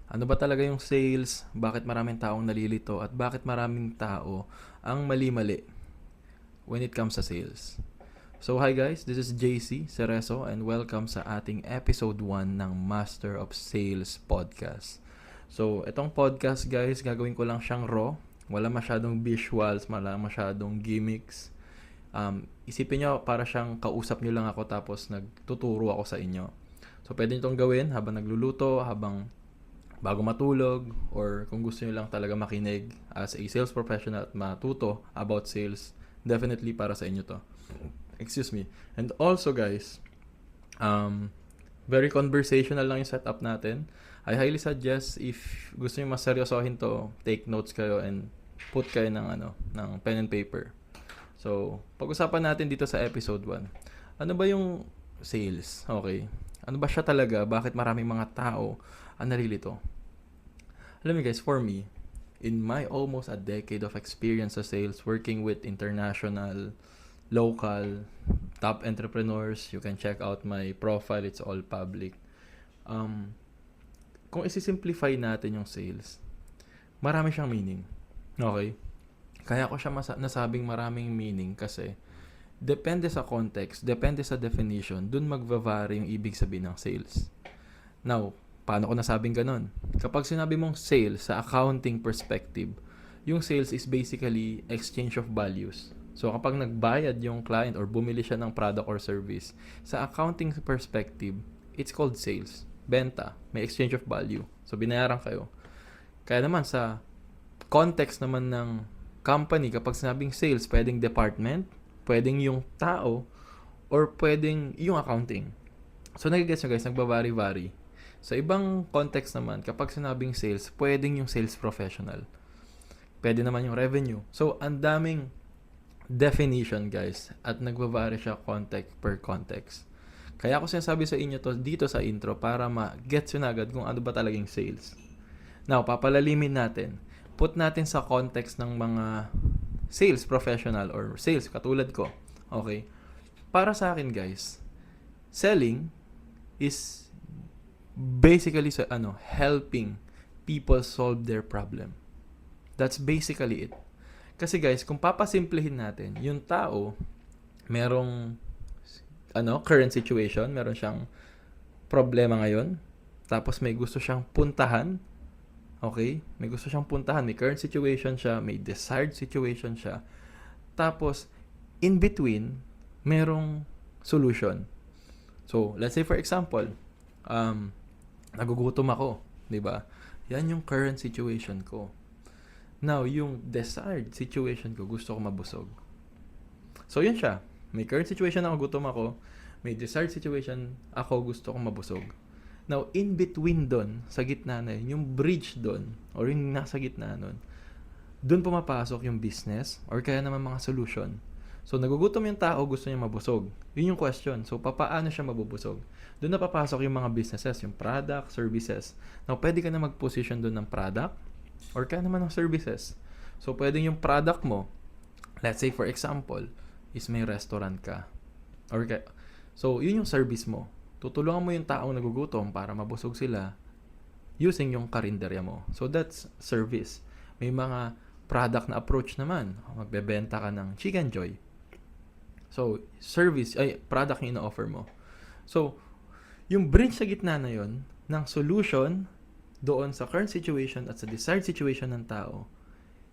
Ano ba talaga yung sales? Bakit maraming taong nalilito? At bakit maraming tao ang mali-mali when it comes sa sales? So hi guys, this is JC Cereso and welcome sa ating episode 1 ng Master of Sales Podcast. So itong podcast guys, gagawin ko lang siyang raw. Wala masyadong visuals, wala masyadong gimmicks. Isipin nyo para siyang kausap nyo lang ako tapos nagtuturo ako sa inyo. So pwede nyo itong gawin habang nagluluto, habang bago matulog, or kung gusto niyo lang talaga makinig as a sales professional at matuto about sales, definitely para sa inyo to. Excuse me. And also guys, very conversational lang yung setup natin. I highly suggest if gusto niyo mas seryosohin to, take notes kayo and put kayo ng pen and paper. So, pag-usapan natin dito sa episode 1. Ano ba yung sales? Okay. Ano ba siya talaga? Bakit maraming mga tao ang nalilito? Alam mo guys, for me, in my almost a decade of experience sa sales, working with international, local, top entrepreneurs, you can check out my profile, it's all public. Kung isi-simplify natin yung sales, marami siyang meaning. Okay? Kaya ko siya nasabing maraming meaning kasi depende sa context, depende sa definition, dun magva-vary yung ibig sabihin ng sales. Now, paano ko nasabing ganun? Kapag sinabi mong sales sa accounting perspective, yung sales is basically exchange of values. So, kapag nagbayad yung client or bumili siya ng product or service, sa accounting perspective, it's called sales. Benta. May exchange of value. So, binayaran kayo. Kaya naman sa context naman ng company, kapag sinabing sales, pwedeng department, pwedeng yung tao, or pwedeng yung accounting. So, nagigets nyo guys, nagbabari-vary. Sa ibang context naman, kapag sinabing sales, pwedeng yung sales professional. Pwede naman yung revenue. So, ang daming definition guys at nagbabari siya context per context. Kaya ako sinasabi sa inyo to dito sa intro para ma-gets yun agad kung ano ba talagang sales. Now, papalalimin natin. Put natin sa context ng mga sales professional or sales katulad ko. Okay? Para sa akin guys, selling is basically helping people solve their problem. That's basically it. Kasi guys, kung papasimplihin natin, yung tao merong current situation, meron siyang problema ngayon, tapos may gusto siyang puntahan. Okay? May gusto siyang puntahan, may current situation siya, may desired situation siya. Tapos in between, merong solution. So, let's say for example, nagugutom ako, 'di ba? Yan yung current situation ko. Now, yung desired situation ko, gusto ko mabusog. So, yun siya. May current situation ako, gutom ako. May desired situation ako, gusto ko mabusog. Now, in between doon, sa gitna na yun, yung bridge doon, or yung nasa gitna nun, doon pumapasok yung business, or kaya naman mga solution. So, nagugutom yung tao, gusto niya mabusog. Yun yung question. So, paano siya mabubusog? Doon na papasok yung mga businesses, yung product, services. Now, pwede ka na mag-position doon ng product, or kaya naman ng services. So, pwedeng yung product mo, let's say for example, is may restaurant ka. So, yun yung service mo. Tutulungan mo yung taong nagugutom para mabusog sila using yung karinderya mo. So, that's service. May mga product na approach naman. Magbebenta ka ng Chicken Joy. So, product yung ina-offer mo. So, yung bridge sa gitna na yun, ng solution doon sa current situation at sa desired situation ng tao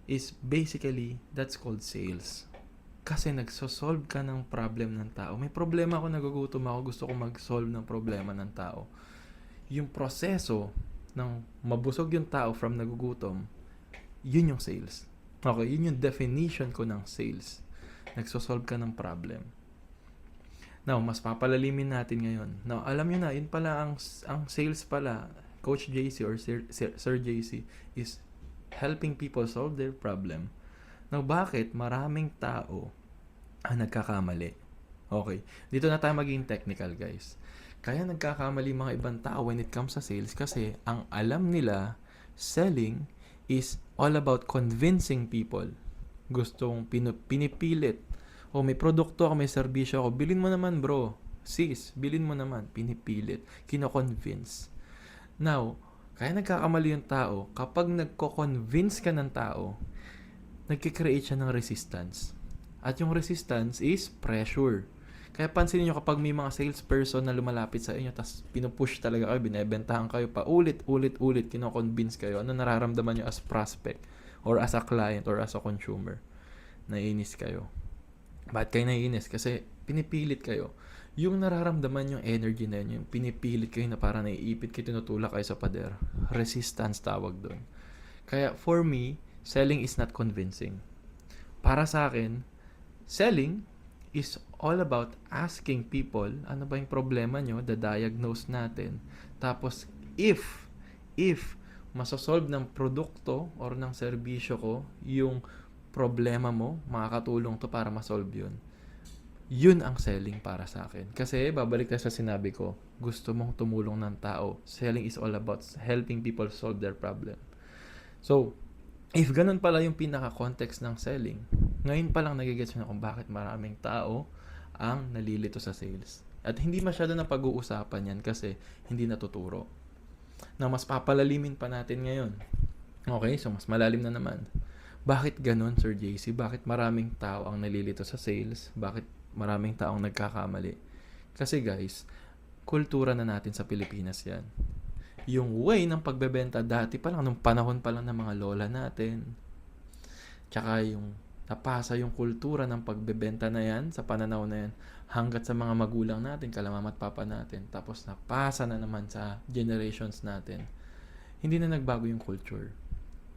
is basically, that's called sales. Kasi nagsosolve ka ng problem ng tao. May problema ako, nagugutom ako, gusto ko mag-solve ng problema ng tao. Yung proseso ng mabusog yung tao from nagugutom, yun yung sales. Okay, yun yung definition ko ng sales. Nagsosolve ka ng problem. Now, mas papalalimin natin ngayon. Now, alam nyo na, yun pala ang sales pala, Coach JC or Sir JC, is helping people solve their problem. Now, bakit maraming tao ang nagkakamali? Okay, dito na tayo maging technical guys. Kaya nagkakamali mga ibang tao when it comes sa sales kasi ang alam nila, selling is all about convincing people. Gustong pinipilit. O may produkto ako, may serbisyo ako, bilhin mo naman bro. Sis, bilhin mo naman. Pinipilit. Kino-convince. Now, Kaya nagkakamali yung tao, kapag nagko-convince ka ng tao, nagkikreate siya ng resistance. At yung resistance is pressure. Kaya pansinin nyo kapag may mga salesperson na lumalapit sa inyo, tapos pinupush talaga kayo, binebentahan kayo pa, ulit, kino-convince kayo, ano nararamdaman nyo as prospect, or as a client, or as a consumer? Naiinis kayo. Bakit kayo naiinis? Kasi pinipilit kayo. Yung nararamdaman yung energy na yun, yung pinipilit kayo na parang naiipit kayo, tinutulak kayo sa pader. Resistance tawag doon. Kaya for me, selling is not convincing. Para sa akin, selling is all about asking people, ano ba yung problema nyo, diagnose natin. Tapos, if masosolve ng produkto or ng serbisyo ko yung problema mo, makakatulong to para masolve yun. Yun ang selling para sa akin. Kasi, babalik tayo sa sinabi ko, gusto mong tumulong ng tao. Selling is all about helping people solve their problem. So, if ganun pala yung pinaka-context ng selling, ngayon pa lang nagigets nyo na kung bakit maraming tao ang nalilito sa sales. At hindi masyado na pag-uusapan yan kasi hindi natuturo. Na mas papalalimin pa natin ngayon. Okay, so mas malalim na naman. Bakit ganun, Sir JC? Bakit maraming tao ang nalilito sa sales? Bakit maraming taong nagkakamali? Kasi guys, kultura na natin sa Pilipinas yan. Yung way ng pagbebenta dati pa lang, nung panahon pa lang ng mga lola natin, tsaka yung napasa yung kultura ng pagbebenta na yan, sa pananaw na yan, hanggat sa mga magulang natin, kalamama at papa natin, tapos napasa na naman sa generations natin, hindi na nagbago yung culture.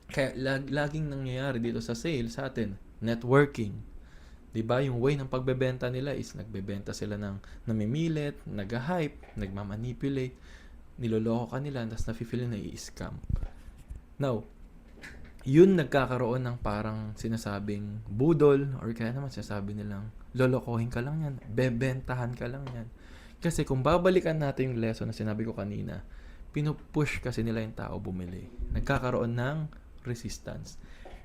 Kaya laging nangyayari dito sa sales sa atin, networking. 'Di ba? Yung way ng pagbebenta nila is nagbebenta sila ng namimilit, nag-hype, nagmamanipulate, niloloko ka nila, tapos nafe-feel na i-scam. Now, yun nagkakaroon ng parang sinasabing budol, or kaya naman sinasabi nilang lolokohin ka lang yan, bebentahan ka lang yan. Kasi kung babalikan natin yung lesson na sinabi ko kanina, pinupush kasi nila yung tao bumili. Nagkakaroon ng resistance.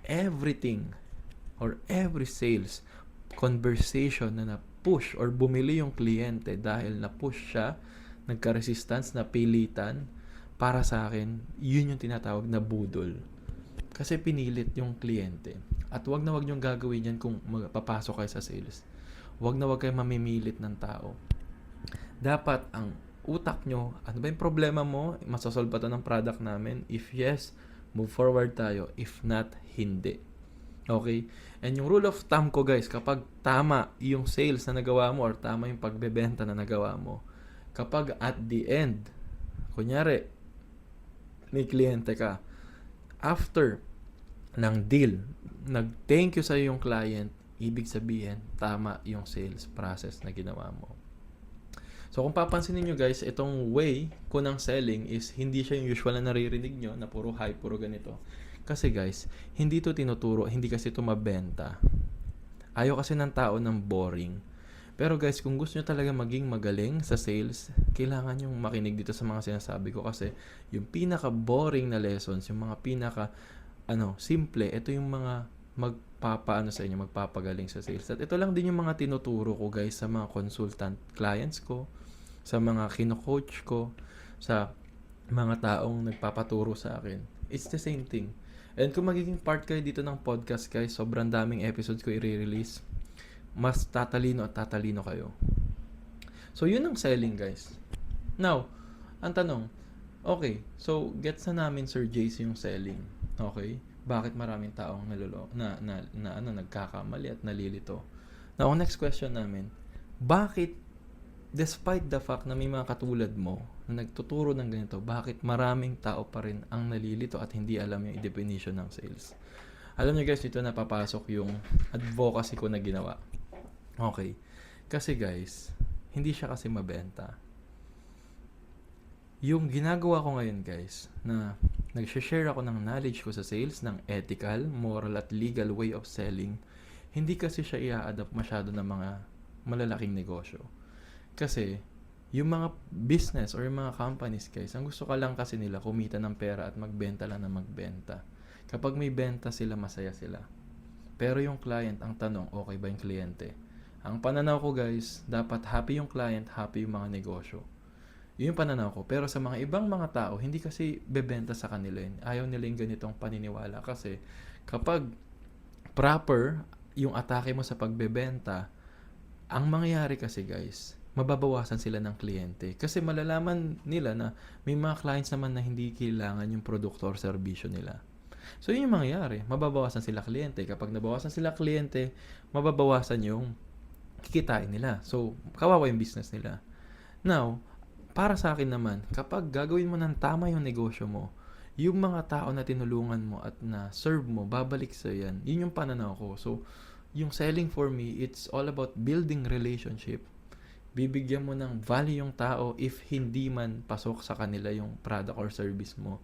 Everything or every sales conversation na na-push or bumili yung kliyente dahil na-push siya, nagka-resistance, napilitan, para sa akin, yun yung tinatawag na budol. Kasi pinilit yung kliyente. At wag na wag niyong gagawin yan kung magpapasok kayo sa sales. Wag na wag kayo mamimilit ng tao. Dapat ang utak nyo, ano ba yung problema mo? Masasolve ba ito ng product namin? If yes, move forward tayo. If not, hindi. Okay? And yung rule of thumb ko guys, kapag tama yung sales na nagawa mo or tama yung pagbebenta na nagawa mo, kapag at the end, kunyari, may kliyente ka, after ng deal, nag-thank you sa yung client, ibig sabihin, tama yung sales process na ginawa mo. So, kung papansinin nyo guys, itong way ko ng selling is hindi siya yung usual na naririnig nyo na puro hype, puro ganito. Kasi guys, hindi to tinuturo, hindi kasi to mabenta. Ayaw kasi ng tao ng boring. Pero guys, kung gusto nyo talaga maging magaling sa sales, kailangan yung makinig dito sa mga sinasabi ko kasi yung pinaka-boring na lessons, yung mga simple, ito yung mga magpapaano sa inyo, magpapagaling sa sales. At ito lang din yung mga tinuturo ko guys sa mga consultant clients ko, sa mga kino-coach ko, sa mga taong nagpapaturo sa akin. It's the same thing. And kung magiging part kayo dito ng podcast guys, sobrang daming episodes ko i-release. Mas tatalino at tatalino kayo. So, yun ang selling guys. Now, ang tanong, okay, so gets na namin Sir JC yung selling. Okay? Bakit maraming taong nagkakamali at nalilito? Now, ang next question namin, bakit despite the fact na may mga katulad mo na nagtuturo ng ganito, bakit maraming tao pa rin ang nalilito at hindi alam yung definition ng sales? Alam niyo guys, dito na papasok yung advocacy ko na ginawa. Okay. Kasi guys, hindi siya kasi mabenta. Yung ginagawa ko ngayon guys, na nag-share ako ng knowledge ko sa sales, ng ethical, moral at legal way of selling, hindi kasi siya i-adapt masyado ng mga malalaking negosyo. Kasi, yung mga business or yung mga companies guys, ang gusto ka lang kasi nila kumita ng pera at magbenta lang na magbenta. Kapag may benta sila, masaya sila. Pero yung client, ang tanong, okay ba yung kliyente? Ang pananaw ko guys, dapat happy yung client, happy yung mga negosyo. Yun yung pananaw ko. Pero sa mga ibang mga tao, hindi kasi bebenta sa kanila yun. Ayaw nila yung ganitong paniniwala kasi kapag proper yung atake mo sa pagbebenta, ang mangyayari kasi guys, mababawasan sila ng kliyente. Kasi malalaman nila na may mga clients naman na hindi kailangan yung produkto or serbisyo nila. So yun yung mangyayari, mababawasan sila kliyente. Kapag nabawasan sila kliyente, mababawasan yung kikitain nila. So kawawa yung business nila. Now, para sa akin naman, kapag gagawin mo ng tama yung negosyo mo, yung mga tao na tinulungan mo at na-serve mo, babalik sa yan. Yun yung pananaw ko. So, yung selling for me, it's all about building relationship. Bibigyan mo ng value yung tao if hindi man pasok sa kanila yung product or service mo.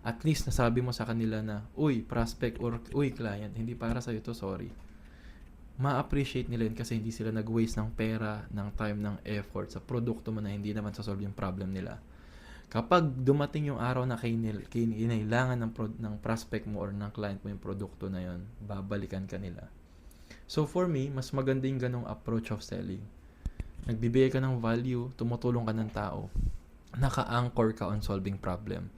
At least nasabi mo sa kanila na, uy, prospect or uy, client, hindi para sa'yo to, sorry. Ma-appreciate nila yun kasi hindi sila nag-waste ng pera, ng time, ng effort sa produkto mo na hindi naman sasolve yung problem nila. Kapag dumating yung araw na kinailangan ng prospect mo or ng client mo yung produkto na yun, babalikan ka nila. So for me, mas maganda yung ganong approach of selling. Nagbibigay ka ng value, tumutulong ka ng tao, naka-anchor ka on solving problem.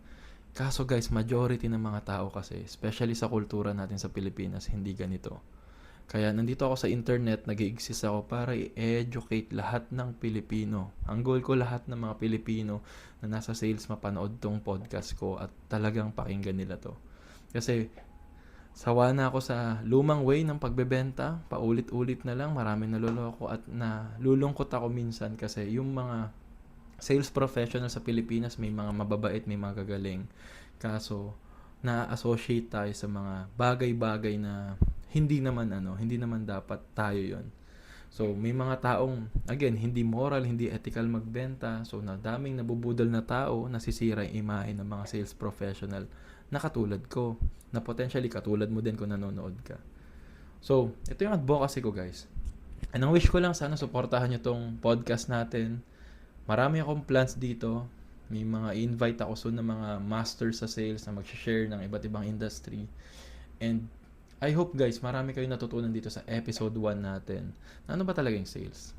Kaso guys, majority ng mga tao kasi, especially sa kultura natin sa Pilipinas, hindi ganito. Kaya nandito ako sa internet, nag-i-exist ako para i-educate lahat ng Pilipino. Ang goal ko lahat ng mga Pilipino na nasa sales mapanood tong podcast ko at talagang pakinggan nila to. Kasi sawa na ako sa lumang way ng pagbebenta, paulit-ulit na lang, maraming naloloko at nalulungkot ako minsan kasi yung mga sales professional sa Pilipinas may mga mababait, may mga gagaling. Kaso na-associate tayo sa mga bagay-bagay na hindi naman dapat tayo 'yon. So may mga taong again hindi moral, hindi ethical magbenta. So daming nabubudol na tao, nasisira yung imahe ng mga sales professional na katulad ko, na potentially katulad mo din kung nanonood ka. So ito yung advocacy ko guys. And ang wish ko lang sana suportahan niyo tong podcast natin. Marami akong plans dito. May mga invite ako soon ng mga masters sa sales na mag-share ng iba't ibang industry. And I hope guys, marami kayong natutunan dito sa episode 1 natin. Na ano ba talaga yung sales?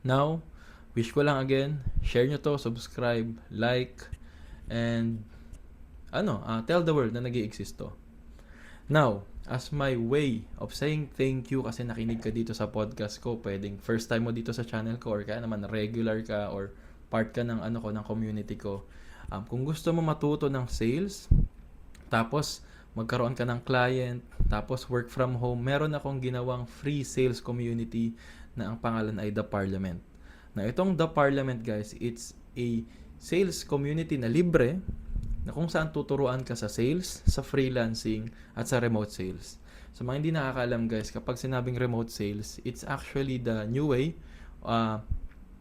Now, wish ko lang again, share nyo to, subscribe, like, and tell the world na nag-i-exist to. Now, as my way of saying thank you kasi nakinig ka dito sa podcast ko, pwedeng first time mo dito sa channel ko or kaya naman regular ka or part ka ng ng community ko. Kung gusto mo matuto ng sales, tapos magkaroon ka ng client, tapos work from home, meron akong ginawang free sales community na ang pangalan ay The Parliament. Na itong The Parliament guys, it's a sales community na libre na kung saan tuturuan ka sa sales, sa freelancing, at sa remote sales. Sa mga hindi nakakaalam guys, kapag sinabing remote sales, it's actually the new way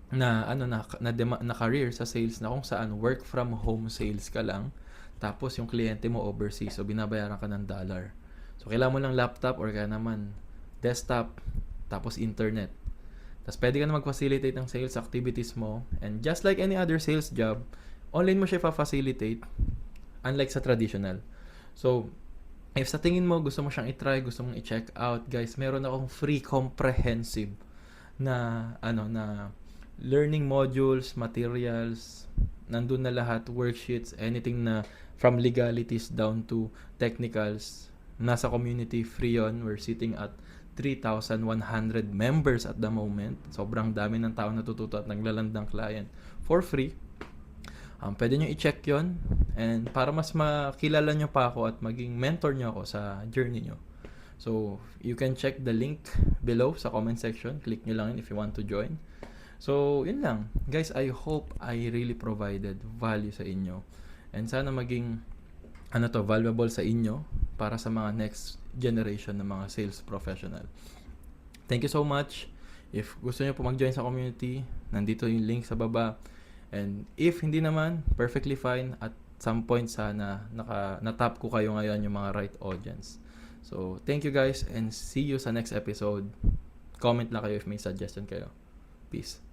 na career sa sales na kung saan work from home sales ka lang. Tapos yung kliyente mo overseas, so binabayaran ka ng dollar. So kailangan mo lang laptop or kaya naman desktop, tapos internet. Tapos pwede ka na mag-facilitate ng sales activities mo. And just like any other sales job, online mo siya fa-facilitate, unlike sa traditional. So, if sa tingin mo gusto mo siyang i-try, gusto mong i-check out, guys, meron akong free comprehensive na learning modules, materials, nandun na lahat, worksheets, anything na from legalities down to technicals. Nasa community, free yun. We're sitting at 3,100 members at the moment. Sobrang dami ng tao natututo at naglalandang client for free. Pwede nyo i-check yon. And para mas makilala nyo pa ako at maging mentor nyo ako sa journey nyo. So, you can check the link below sa comment section. Click nyo lang yun if you want to join. So, yun lang. Guys, I hope I really provided value sa inyo. And sana maging valuable sa inyo para sa mga next generation ng mga sales professional. Thank you so much. If gusto niyo po mag-join sa community, nandito yung link sa baba. And if hindi naman, perfectly fine. At some point sana na-tap ko kayo ngayon yung mga right audience. So, thank you guys and see you sa next episode. Comment lang kayo if may suggestion kayo. Peace.